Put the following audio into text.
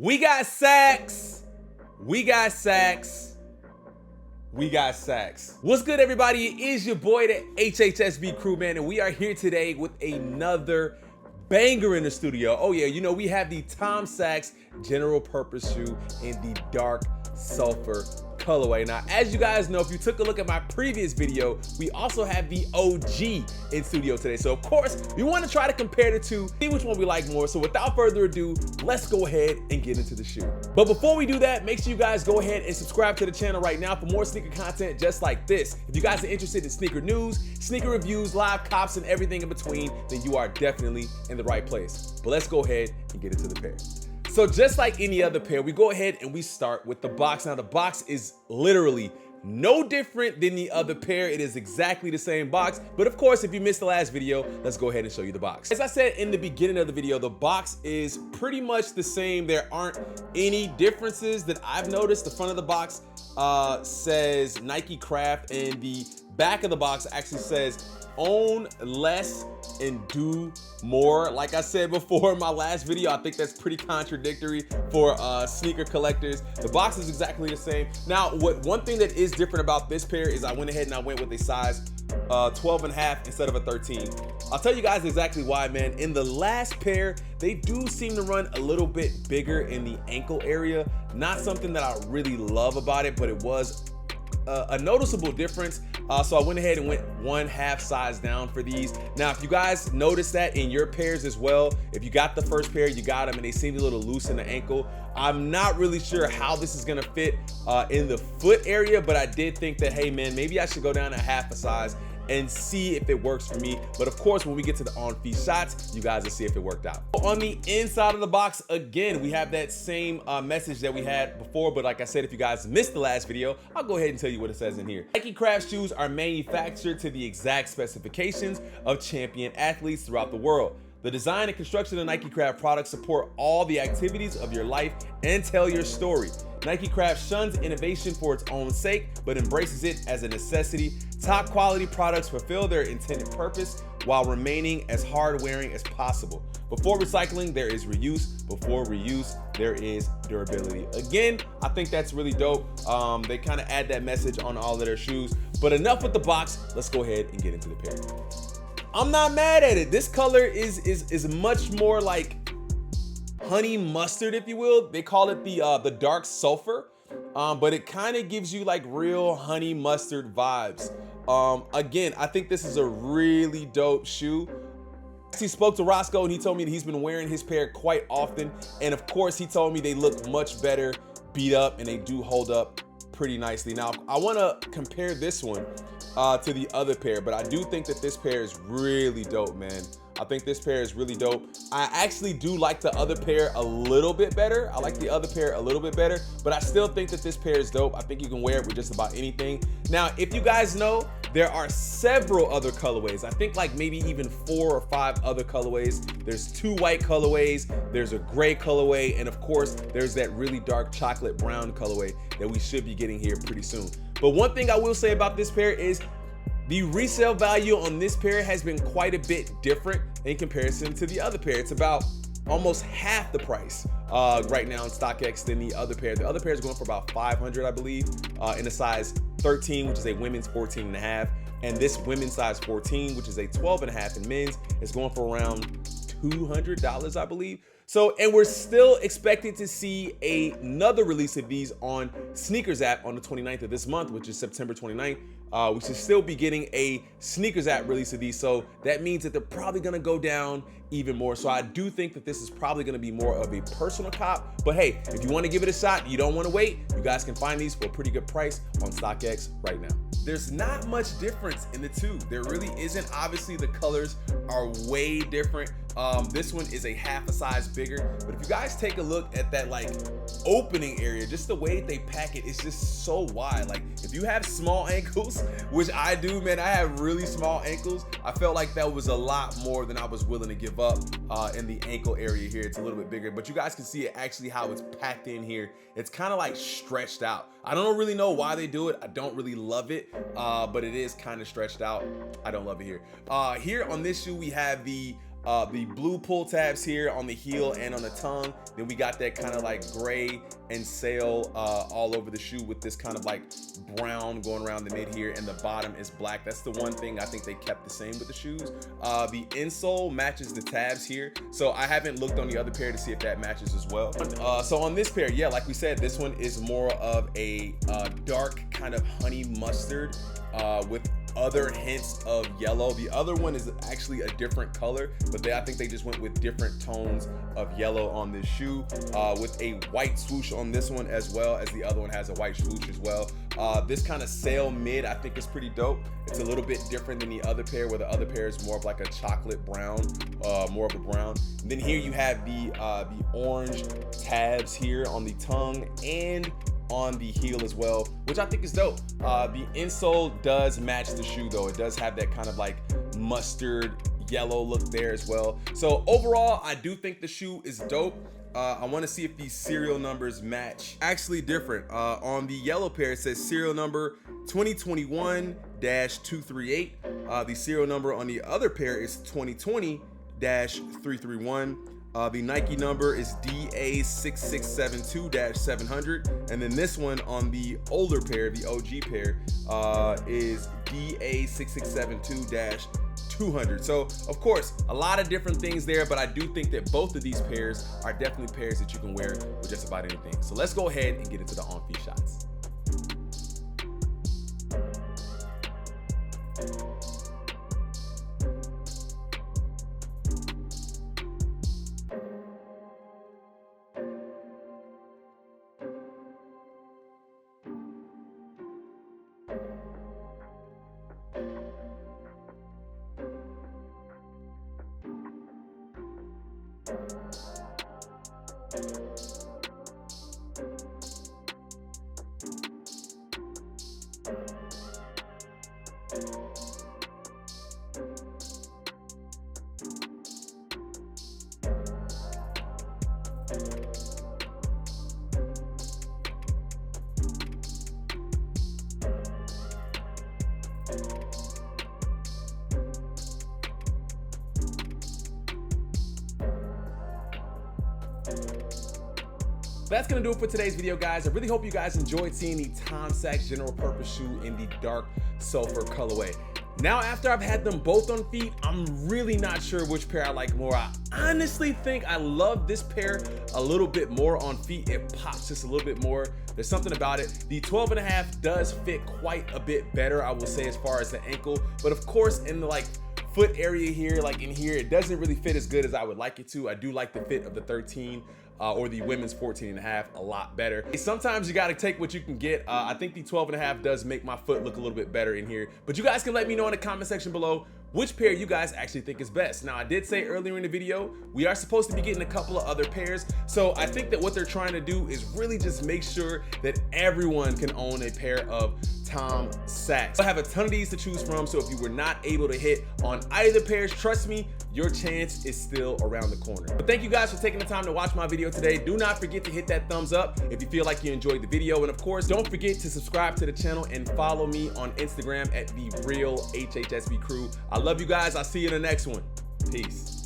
We got Sachs. We got Sachs. We got Sachs. What's good, everybody? It is your boy, the HHSB crew, man, and we are here today with another banger in the studio. Oh yeah, you know, we have the Tom Sachs general purpose shoe in the dark sulfur colorway. Now, as you guys know, if you took a look at my previous video, we also have the OG in studio today. So of course, we want to try to compare the two, see which one we like more. So without further ado, let's go ahead and get into the shoe. But before we do that, make sure you guys go ahead and subscribe to the channel right now for more sneaker content just like this. If you guys are interested in sneaker news, sneaker reviews, live cops, and everything in between, then you are definitely in the right place. But let's go ahead and get into the pair. So just like any other pair, we go ahead and we start with the box. Now the box is literally no different than the other pair. It is exactly the same box. But of course, if you missed the last video, let's go ahead and show you the box. As I said in the beginning of the video, the box is pretty much the same. There aren't any differences that I've noticed. The front of the box says Nike Craft, and the back of the box actually says own less and do more. Like I said before in my last video, I think that's pretty contradictory for sneaker collectors. The box is exactly the same. Now, one thing that is different about this pair is I went ahead and I went with a size 12 and a half instead of a 13. I'll tell you guys exactly why, man. In the last pair, they do seem to run a little bit bigger in the ankle area. Not something that I really love about it, but it was a noticeable difference. So I went ahead and went 1/2 size down for these. Now, if you guys notice that in your pairs as well, if you got the first pair, you got them and they seem a little loose in the ankle. I'm not really sure how this is gonna fit in the foot area, but I did think that, hey man, maybe I should go down 1/2 size and see if it works for me. But of course, when we get to the on-feet shots, you guys will see if it worked out. On the inside of the box, again, we have that same message that we had before. But like I said, if you guys missed the last video, I'll go ahead and tell you what it says in here. Nike Craft shoes are manufactured to the exact specifications of champion athletes throughout the world. The design and construction of Nike Craft products support all the activities of your life and tell your story. Nike Craft shuns innovation for its own sake, but embraces it as a necessity. Top quality products fulfill their intended purpose while remaining as hard-wearing as possible. Before recycling, there is reuse. Before reuse, there is durability. Again, I think that's really dope. They kind of add that message on all of their shoes. But enough with the box. Let's go ahead and get into the pair. I'm not mad at it. This color is much more like honey mustard, if you will. They call it the dark sulfur, but it kind of gives you like real honey mustard vibes. Again, I think this is a really dope shoe. He spoke to Roscoe and he told me that he's been wearing his pair quite often, and of course he told me they look much better beat up and they do hold up pretty nicely. Now, I want to compare this one to the other pair, but I do think that this pair is really dope, man. I think this pair is really dope. I actually do like the other pair a little bit better. I like the other pair a little bit better, but I still think that this pair is dope. I think you can wear it with just about anything. Now, if you guys know, there are several other colorways. I think like maybe even 4 or 5 other colorways. There's 2 white colorways, there's a gray colorway, and of course, there's that really dark chocolate brown colorway that we should be getting here pretty soon. But one thing I will say about this pair is the resale value on this pair has been quite a bit different in comparison to the other pair. It's about almost half the price right now in StockX than the other pair. The other pair is going for about $500, I believe, in a size 13, which is a women's 14.5. And this women's size 14, which is a 12.5 in men's, is going for around $200, I believe. So, and we're still expecting to see another release of these on Sneakers app on the 29th of this month, which is September 29th. We should still be getting a Sneakers app release of these. So that means that they're probably gonna go down even more. So I do think that this is probably gonna be more of a personal cop. But hey, if you wanna give it a shot, you don't wanna wait, you guys can find these for a pretty good price on StockX right now. There's not much difference in the two. There really isn't. Obviously, the colors are way different. This one is a 1/2 size bigger, but if you guys take a look at that like opening area, just the way they pack it, it's just so wide. Like if you have small ankles, which I do, man, I have really small ankles, I felt like that was a lot more than I was willing to give up in the ankle area here. It's a little bit bigger, but you guys can see it actually how it's packed in here. It's kind of like stretched out. I don't really know why they do it. I don't really love it, but it is kind of stretched out. I don't love it here. Here on this shoe, we have the the blue pull tabs here on the heel and on the tongue. Then we got that kind of like gray and sail all over the shoe with this kind of like brown going around the mid here, and the bottom is black. That's the one thing I think they kept the same with the shoes. The insole matches the tabs here, so I haven't looked on the other pair to see if that matches as well. So on this pair, yeah, like we said, this one is more of a dark kind of honey mustard with other hints of yellow. The other one is actually a different color, but I think they just went with different tones of yellow on this shoe, with a white swoosh on this one, as well as the other one has a white swoosh as well. This kind of sail mid I think is pretty dope. It's a little bit different than the other pair, where the other pair is more of like a chocolate brown, more of a brown. And then here you have the orange tabs here on the tongue and on the heel as well, which I think is dope. The insole does match the shoe though. It does have that kind of like mustard yellow look there as well. So overall, I do think the shoe is dope. I want to see if these serial numbers match. Actually different. On the yellow pair, it says serial number 2021-238. The serial number on the other pair is 2020-331. The Nike number is DA6672-700, and then this one on the older pair, the OG pair, is DA6672-200. So of course, a lot of different things there, but I do think that both of these pairs are definitely pairs that you can wear with just about anything. So let's go ahead and get into the on-feet shots. That's gonna do it for today's video, guys. I really hope you guys enjoyed seeing the Tom Sachs general purpose shoe in the dark sulfur colorway. Now, after I've had them both on feet, I'm really not sure which pair I like more. I honestly think I love this pair a little bit more on feet. It pops just a little bit more. There's something about it. The 12.5 does fit quite a bit better, I will say, as far as the ankle. But of course, in the like foot area here, like in here, it doesn't really fit as good as I would like it to. I do like the fit of the 13 or the women's 14.5 a lot better. Sometimes you gotta take what you can get. I think the 12.5 does make my foot look a little bit better in here, but you guys can let me know in the comment section below which pair you guys actually think is best. Now, I did say earlier in the video, we are supposed to be getting a couple of other pairs, so I think that what they're trying to do is really just make sure that everyone can own a pair of Tom Sachs. I have a ton of these to choose from, so if you were not able to hit on either pairs, trust me, your chance is still around the corner. But thank you guys for taking the time to watch my video today. Do not forget to hit that thumbs up if you feel like you enjoyed the video, and of course, don't forget to subscribe to the channel and follow me on Instagram at @TheRealHHSB Crew. I love you guys. I'll see you in the next one. Peace.